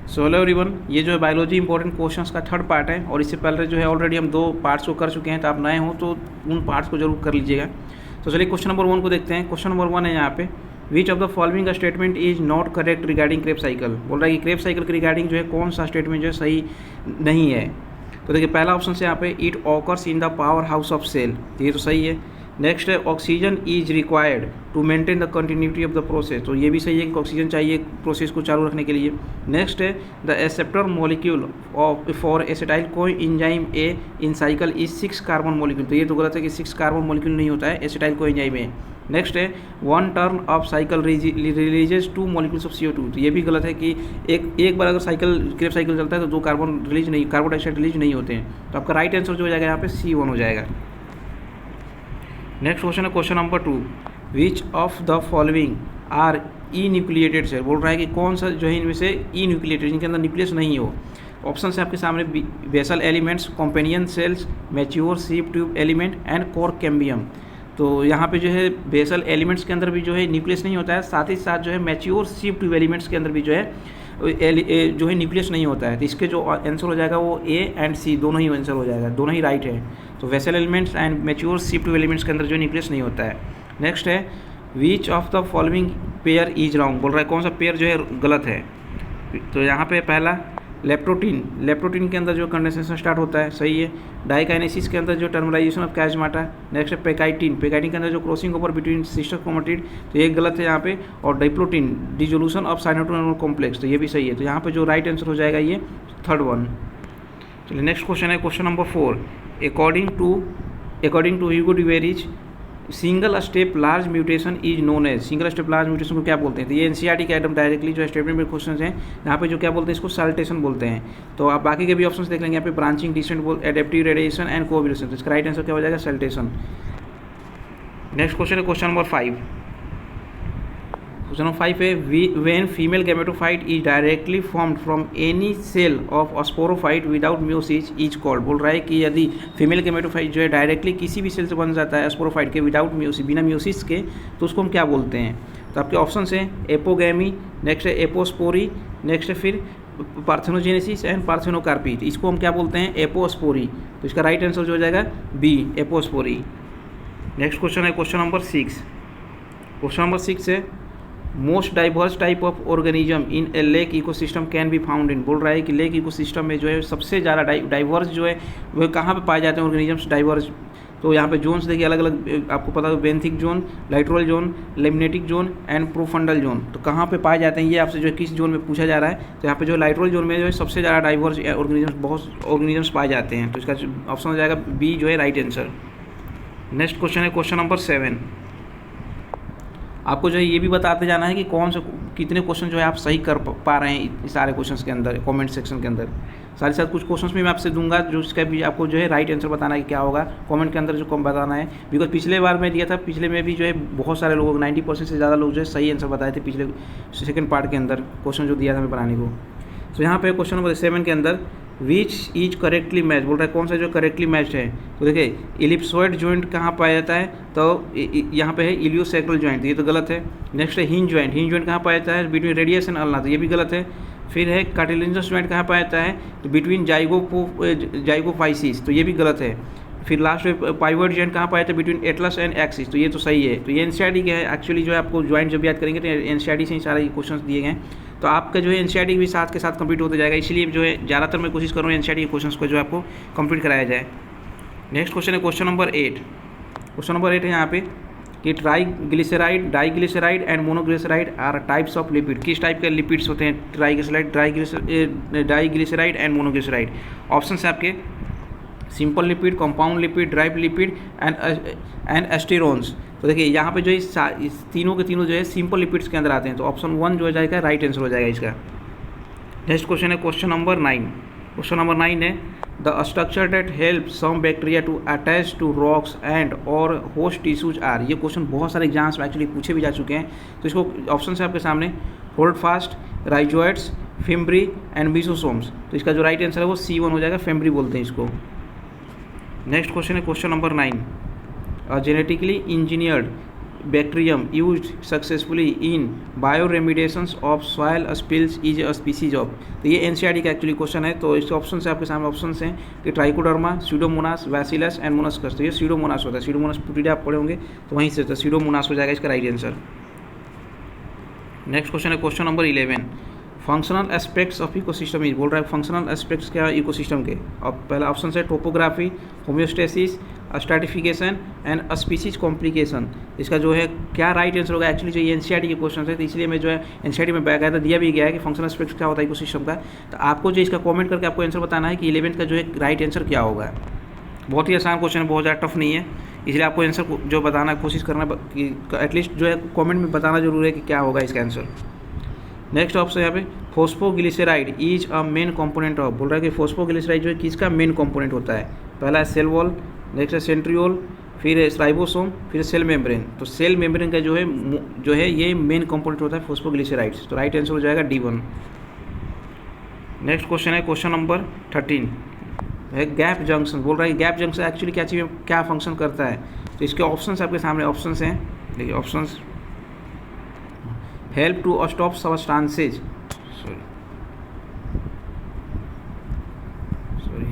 So hello everyone, ये जो है बायोलॉजी इंपॉर्टेंट क्वेश्चंस का थर्ड पार्ट है और इससे पहले जो है ऑलरेडी हम 2 पार्ट्स को कर चुके हैं। तो आप नए हो तो उन पार्ट्स को जरूर कर लीजिएगा। तो चलिए क्वेश्चन नंबर 1 को देखते हैं। क्वेश्चन नंबर 1 है यहाँ पे, विच of the following statement is not correct regarding Krebs cycle. बोल रहा है कि क्रेब साइकिल के रिगार्डिंग जो है कौन सा स्टेटमेंट जो है सही नहीं है। तो देखिए पहला ऑप्शन से यहाँ पे it occurs in the power house of cell, ये तो सही है। नेक्स्ट है oxygen is required to maintain the continuity of the process, तो ये भी सही है कि ऑक्सीजन चाहिए प्रोसेस को चालू रखने के लिए। नेक्स्ट है the acceptor molecule of for acetyl कोई enzyme A in cycle is 6 carbon molecule, तो ये तो गलत है कि 6 कार्बन मॉलिक्यूल नहीं होता है acetyl co enzyme A. Next है 1 turn off cycle releases 2 molecules of CO2, तो ये भी गलत है कि एक बार अगर क्रेब साइकिल चलता है तो 2 कार्बन डाइऑक्साइड रिलीज नहीं होते हैं। तो आपका राइट आंसर जो हो जाएगा यहाँ पे C1 हो जाएगा। नेक्स्ट क्वेश्चन है question number 2, which of the following are enucleated cell. बोल रहा है कि कौन सा जो है इनमें से ई न्यूक्लिएटेड, जिनके अंदर न्यूक्लियस नहीं हो। ऑप्शन है आपके सामने, basal elements, companion cells, mature sieve tube element and cork cambium. तो यहाँ पे जो है बेसल एलिमेंट्स के अंदर भी जो है न्यूक्लियस नहीं होता है, साथ ही साथ जो है मैच्योर सीप ट्यूब एलिमेंट्स के अंदर भी जो है न्यूक्लियस नहीं होता है। तो इसके जो आंसर हो जाएगा वो A एंड C दोनों ही आंसर हो जाएगा, दोनों ही राइट है। तो vessel elements and mature sieve tube elements के अंदर जो न्यूक्लियस नहीं होता है। नेक्स्ट है which of the following pair is wrong, बोल रहा है कौन सा पेयर जो है गलत है। तो यहाँ पे पहला लेप्टोटीन के अंदर जो कंडेंसेशन स्टार्ट होता है, सही है। डाइकाइनेसिस के अंदर जो टर्मलाइजेशन ऑफ कैजमाटा। नेक्स्ट है पेकाइटिन के अंदर जो crossing over between sister chromatid, तो ये गलत है यहाँ पे। और डाइप्लोटीन डिजोल्यूशन ऑफ साइटोटोनल कॉम्प्लेक्स, तो ये भी सही है। तो यहाँ पे जो राइट आंसर हो जाएगा ये थर्ड वन। चलिए नेक्स्ट क्वेश्चन है question number 4, according to Hugo de Vries single step large mutation is known as. Single step large mutation को क्या बोलते हैं। तो ये NCERT के एकदम डायरेक्टली जो स्टेटमेंट में क्वेश्चन हैं, यहाँ पे जो क्या बोलते हैं इसको सल्टेशन बोलते हैं। तो आप बाकी के भी ऑप्शंस देख लेंगे यहाँ पे, branching, descent, adaptive radiation and coevolution. तो इसका राइट आंसर क्या हो जाएगा, सल्टेशन। नेक्स्ट क्वेश्चन है क्वेश्चन नंबर 5। क्वेश्चन नंबर 5 है when female gametophyte is directly formed from any cell of sporophyte without meiosis is called. बोल रहा है कि यदि फीमेल गैमेटोफाइट जो है डायरेक्टली किसी भी सेल से बन जाता है स्पोरोफाइट के विदाउट म्यूसिस, बिना म्यूसिस के, तो उसको हम क्या बोलते हैं। तो आपके ऑप्शन हैं एपोगैमी, नेक्स्ट है एपोस्पोरी, नेक्स्ट है फिर पार्थेनोजेनेसिस एंड पार्थेनोकार्पी। इसको हम क्या बोलते हैं, एपोस्पोरी। तो इसका राइट आंसर जो हो जाएगा B, एपोस्पोरी। नेक्स्ट क्वेश्चन है क्वेश्चन नंबर 6। क्वेश्चन नंबर 6 है most diverse type of organism in A lake ecosystem can be found in. बोल रहा है कि लेक इकोसिस्टम में जो है सबसे ज़्यादा डाइवर्स जो है वह कहाँ पे पाए जाते हैं ऑर्गेनिजम्स डाइवर्स। तो यहाँ पे जोन्स देखिए अलग अलग, आपको पता है benthic zone, littoral zone, limnetic zone and profundal zone. तो कहाँ पे पाए जाते हैं ये आपसे जो है किस जोन में पूछा जा रहा है। तो यहाँ पे जो लाइट्रोल जोन में जो है सबसे ज़्यादा डाइवर्स बहुत ऑर्गेनिजम्स पाए जाते हैं। तो इसका ऑप्शन हो जाएगा B जो है राइट आंसर। नेक्स्ट क्वेश्चन है क्वेश्चन नंबर 7। आपको जो है ये भी बताते जाना है कि कौन से कितने क्वेश्चन जो है आप सही कर पा रहे हैं इस सारे क्वेश्चंस के अंदर, कमेंट सेक्शन के अंदर। साथ ही साथ कुछ क्वेश्चंस में मैं आपसे दूंगा जो इसका भी आपको जो है राइट आंसर बताना है कि क्या होगा, कमेंट के अंदर जो कम बताना है। बिकॉज पिछले बार मैं दिया था, पिछले में भी जो है बहुत सारे लोगों 90% से ज़्यादा लोग जो है सही आंसर बताए थे पिछले सेकेंड पार्ट के अंदर क्वेश्चन जो दिया था मैं बनाने को। तो यहाँ पे क्वेश्चन नंबर 7 के अंदर विच इज करेक्टली मैच, बोल रहा है कौन सा जो करेक्टली मैच है। तो देखिए इलिप्सॉइड जॉइंट कहाँ पाया जाता है, तो यहाँ पे है इलियोसैक्रल जॉइंट, ये तो गलत है। नेक्स्ट है हिंज जॉइंट कहाँ पाया जाता है, बिटवीन रेडियस एंड अल्ना, तो ये भी गलत है। फिर है कार्टिलेजिनस जॉइंट कहाँ पाया जाता है, तो बिटवीन जाइगोफाइसिस, तो ये भी गलत है। फिर लास्ट में पाइवट जॉइंट कहाँ पाया जाता है, बिटवीन एटलस एंड एक्सिस, तो ये तो सही है। तो ये NCERT के है एक्चुअली, जो है आपको जॉइंट जब याद करेंगे तो NCERT से ही सारे क्वेश्चन दिए गए। तो आपका जो है NCERT भी साथ के साथ कंप्लीट होते जाएगा, इसलिए जो है ज़्यादातर मैं कोशिश करूँ NCERT के क्वेश्चन को जो आपको कंप्लीट कराया जाए। नेक्स्ट क्वेश्चन है क्वेश्चन नंबर 8। क्वेश्चन नंबर 8 है यहाँ पे कि triglyceride, diglyceride and monoglyceride are types of lipid. किस टाइप के लिपिड्स होते हैं डाइग्लिसराइड एंड मोनोग्लिसराइड। ऑप्शन है आपके simple lipid, compound lipid, derived lipid and steroids. तो देखिए यहाँ पे जो इस तीनों के तीनों जो है सिंपल लिपिड्स के अंदर आते हैं। तो ऑप्शन 1 जो हो जाएगा राइट आंसर हो जाएगा इसका। नेक्स्ट क्वेश्चन है क्वेश्चन नंबर 9। क्वेश्चन नंबर 9 है the structure that help some bacteria to attach to rocks and और होस्ट टिश्यूज आर। ये क्वेश्चन बहुत सारे एग्जाम्स में एक्चुअली पूछे भी जा चुके हैं। तो इसको ऑप्शन है आपके सामने holdfast, rhizoids, fimbriae and mesosomes. तो इसका जो राइट आंसर है वो C1 हो जाएगा, फिम्ब्री बोलते हैं इसको। नेक्स्ट क्वेश्चन है question number 9 genetically engineered bacterium used successfully in bioremediations of soil spills is a species of। तो ये एनसीईआरटी का एक्चुअली क्वेश्चन है। तो इसके ऑप्शन से आपके सामने ऑप्शन हैं कि ट्राइकोडर्मा, स्यूडोमोनास, बैसिलस एंड मोनस्कस। तो ये स्यूडोमोनास होता है, स्यूडोमोनास पुटिडा आप पढ़े होंगे तो वहीं से स्यूडोमोनास हो जाएगा इसका राइट आंसर। नेक्स्ट क्वेश्चन है question number 11, functional aspects of ecosystem is. बोल रहा है फंक्शनल एस्पेक्ट्स क्या है इकोसिस्टम के। अब पहला ऑप्शन है topography, homeostasis, stratification and species complication. इसका जो है क्या राइट आंसर होगा। एक्चुअली जो ये एनसीईआरटी के क्वेश्चन है तो इसलिए मैं जो है एनसीईआरटी में बाकायदा दिया भी गया है कि फंक्शनल एस्पेक्ट्स क्या होता है इकोसिस्टम का। तो आपको जो इसका कमेंट करके आपको आंसर बताना है कि 11th का जो है राइट आंसर क्या होगा। बहुत ही आसान क्वेश्चन है, बहुत ज़्यादा टफ नहीं है, इसलिए आपको आंसर जो बताना कोशिश करना कि एटलीस्ट जो है कमेंट में बताना जरूर है कि क्या होगा इसका आंसर। नेक्स्ट ऑप्शन यहाँ पे phosphoglyceride is a main component of. बोल रहा है कि फॉस्फोग्लिसराइड जो है किसका मेन कंपोनेंट होता है। पहला है सेल वॉल, नेक्स्ट है सेंट्रियोल, फिर है राइबोसोम, फिर सेल मेम्ब्रेन। तो सेल मेम्ब्रेन का जो है ये मेन कंपोनेंट होता है फॉस्फोग्लिसराइड्स। तो राइट आंसर हो जाएगा D1। नेक्स्ट क्वेश्चन है क्वेश्चन नंबर 13 है गैप जंक्शन। बोल रहा है गैप जंक्शन एक्चुअली क्या चीज़ क्या फंक्शन करता है। तो इसके ऑप्शंस आपके सामने ऑप्शंस हैं, देखिए options help to stop substances,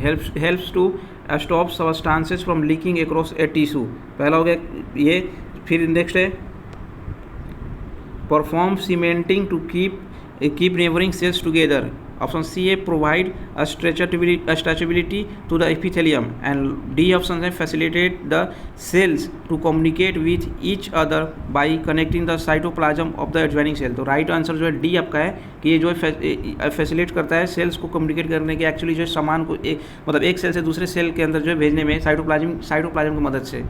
helps to stop substances from leaking across a tissue. पहला हो गया ये। फिर नेक्स्ट है perform cementing to keep neighbouring cells together. Option C है provide stretchability to the epithelium and D option है facilitate the cells to communicate with each other by connecting the cytoplasm of the adjoining cell. तो right answer जो है D आपका है कि ये जो है फैसिलिटेट करता है सेल्स को कम्युनिकेट करने के एक्चुअली जो है सामान को मतलब एक सेल से दूसरे सेल के अंदर जो है भेजने में साइटोप्लाज्म की मदद से।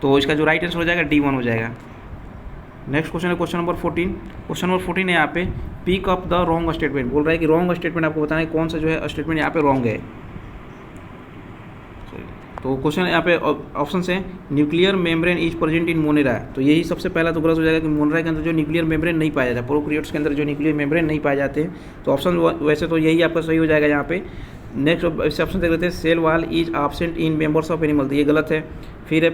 तो इसका जो राइट आंसर हो जाएगा D1 हो जाएगा। नेक्स्ट क्वेश्चन है क्वेश्चन नंबर 14। क्वेश्चन नंबर 14 है यहाँ पे pick up the wrong statement. बोल रहा है कि रॉन्ग स्टेटमेंट आपको बताना है कौन सा जो है स्टेटमेंट यहाँ पे रॉन्ग है। तो क्वेश्चन यहाँ पे ऑप्शन है nuclear membrane is present in Monera. तो यही सबसे पहला तो गलत हो जाएगा कि मोनेरा के अंदर जो न्यूक्लियर मेम्ब्रेन नहीं पाया जाता, प्रोकैरियोट्स के अंदर जो न्यूक्लियर मेम्ब्रेन नहीं पाए जाते हैं। तो ऑप्शन वैसे तो यही आपका सही हो जाएगा यहाँ पे। नेक्स्ट ऑप्शन देख लेते हैं cell wall is absent in members of animal. तो ये गलत है। फिर है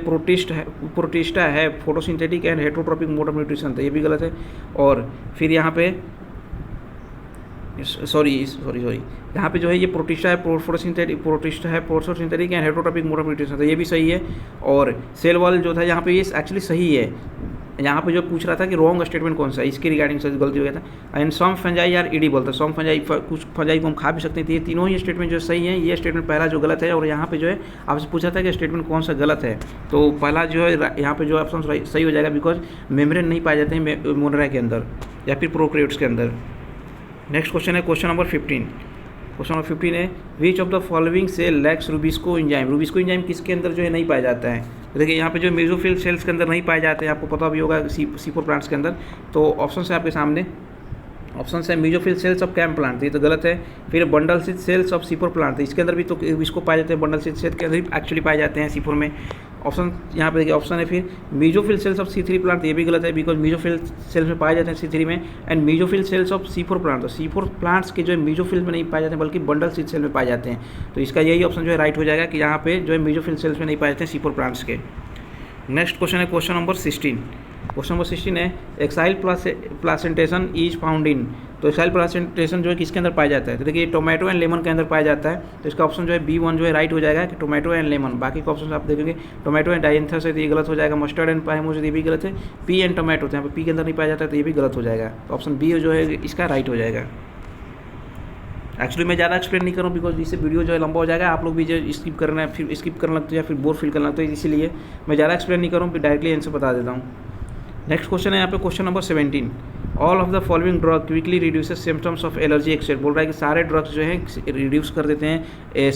प्रोटिस्टा है photosynthetic and heterotrophic mode of nutrition. तो ये भी गलत है। और फिर यहाँ पे सॉरी यहाँ पे जो है ये प्रोटिस्टा है photosynthetic and heterotrophic mode of nutrition. तो ये भी सही है। और सेल वाल जो था यहाँ पे ये एक्चुअली सही है। यहाँ पे जो पूछ रहा था कि रॉन्ग स्टेटमेंट कौन सा है, इसके रिगार्डिंग से गलती हो गया था। And some fungi are edible. तो सम फंजाई कुछ फंजाई को हम खा भी सकते थे। ये तीनों ही स्टेटमेंट जो सही है, ये स्टेटमेंट पहला जो गलत है। और यहाँ पे जो है आपसे पूछा था कि स्टेटमेंट कौन सा गलत है, तो पहला जो है यहाँ पे जो ऑप्शन सही हो जाएगा बिकॉज मेम्ब्रेन नहीं पाए जाते हैं मोनेरा के अंदर या फिर प्रोकैरियोट्स के अंदर। नेक्स्ट क्वेश्चन है क्वेश्चन नंबर 15। क्वेश्चन नंबर 15 है which of the following cell lacks rubisco enzyme. Rubisco enzyme किसके अंदर जो है नहीं पाया जाता है। तो देखिए यहाँ पे जो मेसोफिल सेल्स के अंदर नहीं पाए जाते हैं, आपको पता भी होगा C4 प्लांट्स के अंदर। तो ऑप्शन है आपके सामने, ऑप्शन है mesophyll cells of CAM plant. ये तो गलत है। फिर bundle sheath cells of C4 plant, इसके अंदर भी तो इसको पाए जाते हैं, बंडल सिथ सेल के अंदर एक्चुअली पाए जाते हैं C4 में। ऑप्शन यहाँ पे देखिए ऑप्शन है फिर mesophyll cells of C3 plant. ये भी गलत है बिकॉज मीजोफिल सेल्स में पाए जाते हैं C3 में। And mesophyll cells of C4 plant, तो C4 प्लांट्स के जो है मीजोफिल में नहीं पाए जाते हैं बल्कि बंडल सिथ सेल में पाए जाते हैं। तो इसका यही ऑप्शन जो है राइट हो जाएगा कि यहाँ पे जो है मीजोफिल सेल्स में नहीं पाए जाते हैं C4 प्लांट्स के। नेक्स्ट क्वेश्चन है क्वेश्चन नंबर 16। क्वेश्चन नंबर 16 है axile placentation is found in. तो एक्साइल प्लासेंटेशन जो है किसके अंदर पाया जाता है। तो देखिए टोमेटो एंड लेमन के अंदर पाया जाता है। तो इसका ऑप्शन जो है B1 जो है राइट हो जाएगा कि टोमेटो एंड लेमन। बाकी का ऑप्शन आप देखेंगे टोमेटो एंड डायंथस है तो ये गलत हो जाएगा। मस्टर्ड एंड पाइमोस ये भी गलत है। पी एंड टोमेटो तो यहाँ पे पी के अंदर नहीं पाया जाता है तो ये भी गलत हो जाएगा। तो ऑप्शन B जो है इसका राइट हो जाएगा। एक्चुअली मैं ज़्यादा एक्सप्लेन नहीं करूँ बिकॉज इससे वीडियो जो है लंबा हो जाएगा, आप लोग भी जो स्किप करना है फिर स्किप करने लगते हो या फिर बोर फील करना लगता है, इसीलिए मैं ज़्यादा एक्सप्लेन नहीं करूँ, फिर डायरेक्टली आंसर बता देता हूँ। नेक्स्ट क्वेश्चन है यहाँ पे question number 17। All of the following drug quickly reduces symptoms of allergy except. बोल रहा है कि सारे ड्रग्स जो हैं रिड्यूस कर देते हैं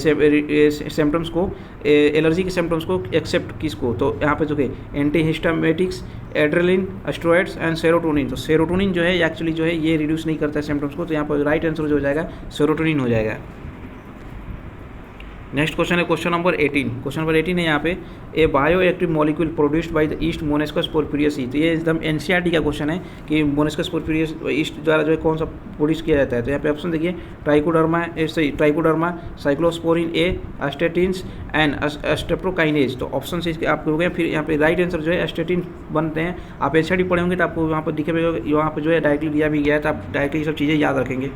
सिम्टम्स को, एलर्जी के सिम्टम्स को, एक्सेप्ट किसको। तो यहाँ पे जो है एंटीहिस्टामेटिक्स, एड्रेलिन, स्टेरॉइड्स एंड सेरोटोनिन। तो सेरोटोनिन जो है एक्चुअली जो है ये रिड्यूस नहीं करता है सिम्टम्स को। तो यहाँ पर राइट आंसर जो हो जाएगा सेरोटोनिन हो जाएगा। नेक्स्ट क्वेश्चन है क्वेश्चन नंबर 18। क्वेश्चन नंबर 18 है यहाँ पे, a bio active molecule produced by the yeast Monascus purpureus. तो ये एकदम एनसीईआरटी का क्वेश्चन है कि मोनेस्कस पोर्फिरियस ईस्ट द्वारा जो है कौन सा प्रोड्यूस किया जाता है। तो यहाँ पे ऑप्शन देखिए, Trichoderma, cyclosporin A, statins and streptokinase. तो ऑप्शन से इसके आपको हो गया। फिर यहाँ पे राइट आंसर जो है एस्टेटिन बनते हैं। आप एनसीईआरटी पढ़े होंगे तो आपको वहाँ पर दिखे यहाँ पर जो है डायरेक्टली दिया भी गया है, तो आप डायरेक्टली ये सब चीज़ें याद रखेंगे।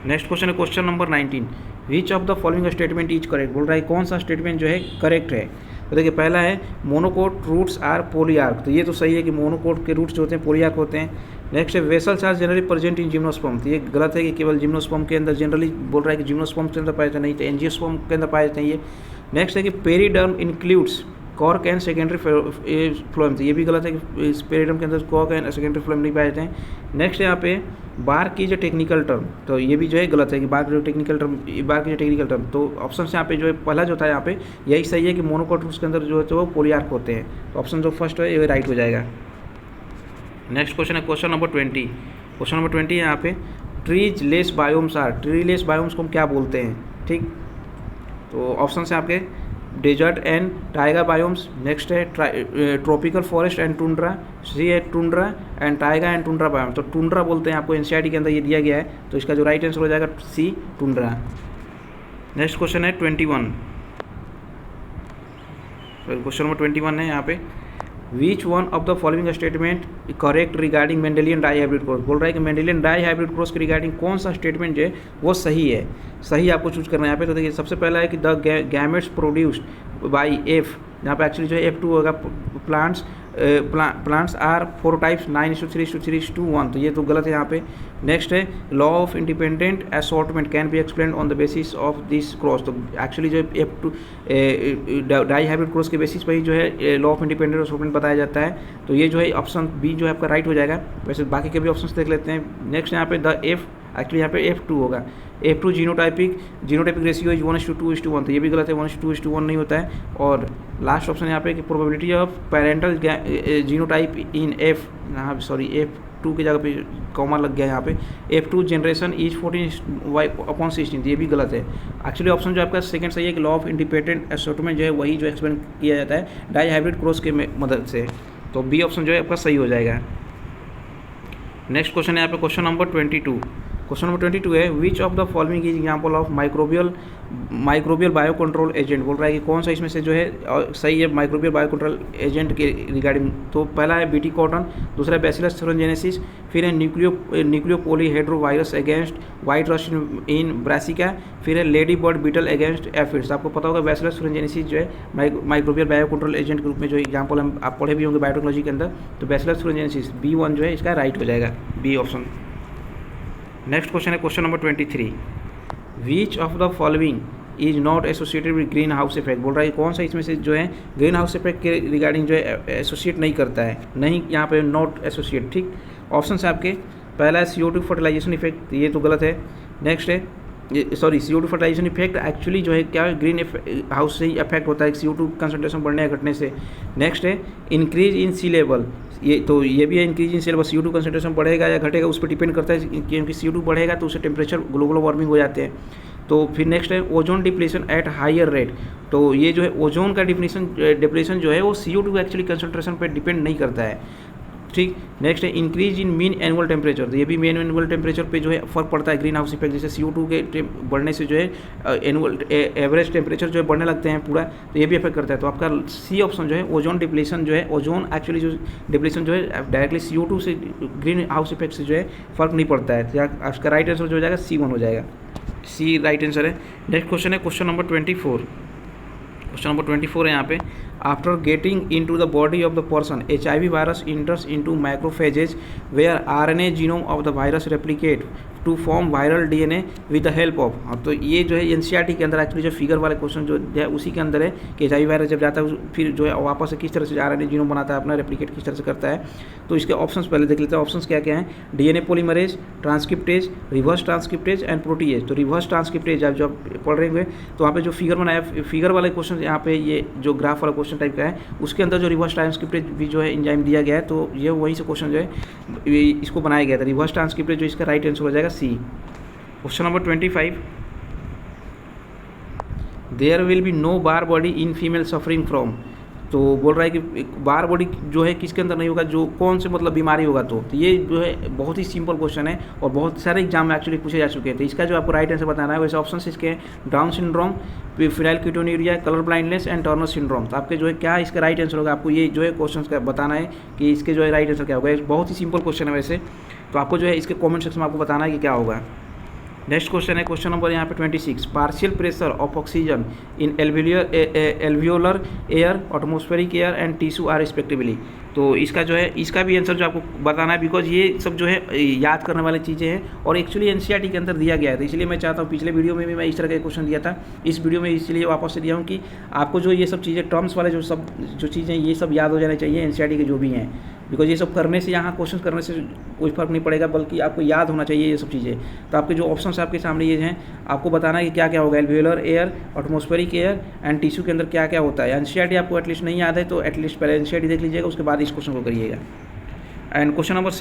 नेक्स्ट क्वेश्चन है question number 19, which of the following statement is correct. बोल रहा है कौन सा स्टेटमेंट जो है करेक्ट है। तो देखिए पहला है मोनोकोट रूट्स आर पोलीआर्क। तो ये तो सही है कि मोनोकोट के रूट्स जो होते हैं पोलीआर्क होते हैं। नेक्स्ट है vessels are generally present in gymnosperm. तो ये गलत है कि केवल जिम्नोस्पर्म के अंदर जनरली बोल रहा है कि जिम्नोस्पर्म के अंदर पाए जाते नहीं, तो एंजियोस्पर्म के अंदर पाए जाते हैं ये। नेक्स्ट है कि periderm includes cork and secondary phloem. तो ये भी गलत है कि इस पेरिडर्म के अंदर कॉर्क एंड सेकेंडरी फ्लोएम नहीं पाए जाते हैं। नेक्स्ट है यहाँ पे बार की जो टेक्निकल टर्म। तो ये भी जो है गलत है कि बार की जो टेक्निकल टर्म। तो ऑप्शन से यहाँ पे जो है पहला जो था यहाँ पे यही सही है कि मोनोकोट रूट्स के अंदर जो है तो वो पोलीआर्क होते हैं। तो ऑप्शन जो फर्स्ट है ये राइट हो जाएगा। नेक्स्ट क्वेश्चन है क्वेश्चन नंबर 20। क्वेश्चन नंबर 20 है यहाँ पे, trees less biomes are. Treeless biomes को हम क्या बोलते हैं, ठीक। तो ऑप्शन से आपके desert and taiga biomes. Next है tropical forest and tundra. C है tundra and taiga and tundra biome. तो टुंड्रा बोलते हैं, आपको एनसीईआरटी के अंदर ये दिया गया है। तो इसका जो राइट आंसर हो जाएगा सी टुंड्रा। नेक्स्ट क्वेश्चन है 21। क्वेश्चन नंबर 21 है यहाँ पे, which one of the following statement correct regarding Mendelian dihybrid cross. बोल रहा है कि मेंडेलियन डाई हाइब्रिड क्रॉस के रिगार्डिंग कौन सा स्टेटमेंट जो है वो सही है। सही आपको चूज करना है यहाँ पे। तो देखिए सबसे पहला है कि the gametes produced by F. यहाँ पे एक्चुअली जो है F2 होगा। Plants are 4 types 9:3:3:1। तो ये तो गलत है यहाँ पे। नेक्स्ट है law of independent assortment can be explain on the basis of this cross. तो एक्चुअली जो है F2 डाई हाइब्रिड क्रॉस के बेसिस पर ही जो है लॉ ऑफ इंडिपेंडेंट असॉर्टमेंट बताया जाता है। तो ये जो है ऑप्शन बी जो है आपका राइट हो जाएगा। वैसे बाकी के भी ऑप्शन देख लेते हैं। नेक्स्ट यहाँ पे द एफ, एक्चुअली यहाँ पे F2 होगा। F2 genotypic ratio is 1:2:1। तो ये भी गलत है, 1:2:1 नहीं होता है। और लास्ट ऑप्शन यहाँ पे कि probability of parental genotype in F, हाँ सॉरी F2 की जगह पे कॉमा लग गया यहाँ पे, F2 जनरेशन इज 14/16। ये भी गलत है। एक्चुअली ऑप्शन जो आपका सेकंड सही है कि लॉ ऑफ इंडिपेंडेंट असॉर्टमेंट जो है वही जो एक्सप्लेन किया जाता है डाई हाइब्रिड क्रॉस के मदद से। तो बी ऑप्शन जो है आपका सही हो जाएगा। नेक्स्ट क्वेश्चन है यहाँ पे क्वेश्चन नंबर 22। क्वेश्चन नंबर 22 है, which of the following is example of microbial bio control agent. बोल रहा है कि कौन सा इसमें से जो है सही है माइक्रोबियल बायो कंट्रोल एजेंट के रिगार्डिंग। तो पहला है बीटी कॉटन, दूसरा है बैसिलस थुरिनजेनेसिस, फिर है nucleopolyhedrovirus against white rust in brassica, फिर है ladybird beetle against aphids. आपको पता होगा बैसिलस थुरिनजेनेसिस जो है माइक्रोबियल बायो कंट्रोल एजेंट के रूप में जो एग्जाम्पल हम आप पढ़े भी होंगे बायोटेक्नोलॉजी के अंदर। तो बैसिलस थुरिनजेनेसिस B1 जो है इसका राइट हो जाएगा, बी ऑप्शन। नेक्स्ट क्वेश्चन है question number 23, which of the following is not associated with green house effect. बोल रहा है कौन सा इसमें से जो है ग्रीन हाउस इफेक्ट के रिगार्डिंग जो है एसोसिएट नहीं करता है, नहीं यहाँ पे नॉट एसोसिएट, ठीक। ऑप्शन है आपके, पहला है CO2 फर्टिलाइजेशन इफेक्ट। ये तो गलत है। नेक्स्ट है CO2 फर्टिलाइजेशन इफेक्ट एक्चुअली जो है क्या ग्रीन हाउस से ही अफेक्ट होता है CO2 कंसंट्रेशन बढ़ने या घटने से। नेक्स्ट है इंक्रीज इन सी लेवल। ये भी है increase in sea level, CO2 concentration बढ़ेगा या घटेगा उस पर डिपेंड करता है, क्योंकि CO2 बढ़ेगा तो उससे टेम्परेचर ग्लोबल वार्मिंग हो जाते हैं। तो फिर नेक्स्ट है ozone depletion at higher rate. तो ये जो है ओजोन का डिप्लीशन जो है वो CO2 एक्चुअली कंसंट्रेशन पर डिपेंड नहीं करता है, ठीक। नेक्स्ट है increase in mean annual temperature. तो ये भी मीन एनुअल टेम्परेचर पे जो है फर्क पड़ता है ग्रीन हाउस इफेक्ट। जैसे CO2 के बढ़ने से जो है एनुअल एवरेज टेम्परेचर जो है बढ़ने लगते हैं पूरा, तो ये भी इफेक्ट करता है। तो आपका सी ऑप्शन जो है ओजोन डिप्लीशन जो है, ओजोन एक्चुअली जो डिप्लीशन जो है डायरेक्टली CO2 से ग्रीन हाउस इफेक्ट से जो है फर्क नहीं पड़ता है। तो आपका राइट आंसर जो हो जाएगा C1 हो जाएगा, C राइट आंसर है। नेक्स्ट क्वेश्चन है क्वेश्चन नंबर 24। क्वेश्चन नंबर 24 है यहाँ पे, after getting into the body of the person HIV virus enters into macrophages where RNA genome of the virus replicate to form viral DNA with the help of. तो ये जो है NCERT के अंदर actually जो फिगर वाले question जो है उसी के अंदर है कि HIV वायरस जब जाता है फिर जो है वापस से किस तरह से RNA जीनोम बनाता है, अपना रेप्लिकेट किस तरह से करता है। तो इसके ऑप्शंस पहले देख लेते हैं। ऑप्शंस क्या क्या हैं, DNA polymerase, transcriptase, reverse transcriptase and protease. तो रिवर्स ट्रांसक्रिप्टेज आप जब पढ़ रहे होंगे तो वहाँ पे जो फिगर बनाया, फिगर वाले क्वेश्चन यहाँ पे ये जो ग्राफ वाला क्वेश्चन टाइप का है उसके अंदर जो रिवर्स ट्रांसक्रिप्टेज भी जो है एंजाइम दिया गया है, तो ये वहीं से क्वेश्चन जो है इसको बनाया गया था रिवर्स ट्रांसक्रिप्टेज, जो इसका राइट आंसर हो जाएगा C। Question number 25, there will be no bar body in female suffering from. तो बोल रहा है कि बार बॉडी जो है किसके अंदर नहीं होगा, जो कौन से मतलब बीमारी होगा। तो ये जो है बहुत ही सिंपल क्वेश्चन है और बहुत सारे एग्जाम में एक्चुअली पूछे जा चुके हैं। तो इसका जो आपको राइट आंसर बताना है वैसे ऑप्शन इसके हैं Down syndrome, phenylketonuria, colour blindness and Turner syndrome. तो आपके जो है क्या इसका राइट आंसर होगा, आपको ये जो है क्वेश्चन का बताना है कि इसके जो है राइट आंसर क्या होगा। बहुत ही सिंपल क्वेश्चन है वैसे, तो आपको जो है इसके कॉमेंट सेक्शन में आपको बताना है कि क्या होगा। नेक्स्ट क्वेश्चन है क्वेश्चन नंबर यहाँ पे 26, partial pressure of oxygen in alveolar air, atmospheric air and tissue are respectively. तो इसका जो है इसका भी आंसर जो आपको बताना है, बिकॉज ये सब जो है याद करने वाली चीज़ें हैं और एक्चुअली एनसीईआरटी के अंदर दिया गया है। तो इसलिए मैं चाहता हूँ, पिछले वीडियो में भी मैं इस तरह का क्वेश्चन दिया था, इस वीडियो में इसलिए वापस से दिया हूँ कि आपको जो ये सब चीज़ें टर्म्स वाले जो चीज़ें ये सब याद हो जाने चाहिए एनसीईआरटी के जो भी हैं, बिकॉज ये सब करने से, यहाँ क्वेश्चन करने से कोई फर्क नहीं पड़ेगा, बल्कि आपको याद होना चाहिए ये सब चीज़ें। तो आपके जो ऑप्शन आपके सामने ये हैं, आपको बताना है कि क्या क्या होगा, alveolar air, atmospheric air and tissue के अंदर क्या क्या होता है। एनसीईआरटी आपको एटलीस्ट नहीं याद है तो एटलीस्ट पहले एनसीईआरटी देख लीजिएगा, उसके बाद इस क्वेश्चन को करिएगा। एंड क्वेश्चन नंबर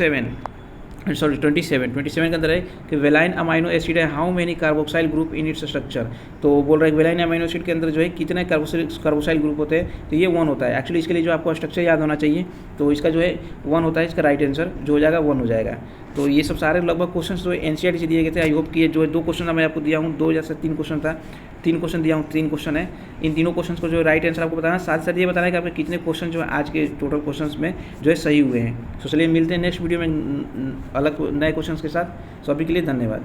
27 के अंदर है कि वेलाइन अमाइनो एसिड है, how many carboxyl group in its structure. तो बोल रहा है वेलाइन अमाइनो एसिड के अंदर जो है कितने कार्बोक्साइल ग्रुप होते हैं, तो ये 1 होता है। एक्चुअली इसके लिए जो आपको स्ट्रक्चर याद होना चाहिए, तो इसका जो है 1 होता है, इसका राइट आंसर जो हो जाएगा 1 हो जाएगा। तो ये सब सारे लगभग क्वेश्चन जो एनसीईआरटी से दिए गए थे। आई होप कि ये जो है 2 क्वेश्चन मैं आपको दिया हूँ, 2 या 3 क्वेश्चन था, 3 क्वेश्चन दिया हूँ, 3 क्वेश्चन है। इन तीनों क्वेश्चन को जो राइट आंसर आपको बताना, साथ साथ ये बताना है कि आपके कितने क्वेश्चन जो है आज के टोटल क्वेश्चन में जो है सही हुए हैं। तो चलिए मिलते हैं नेक्स्ट वीडियो में अलग नए क्वेश्चन के साथ। सो अभी के लिए धन्यवाद।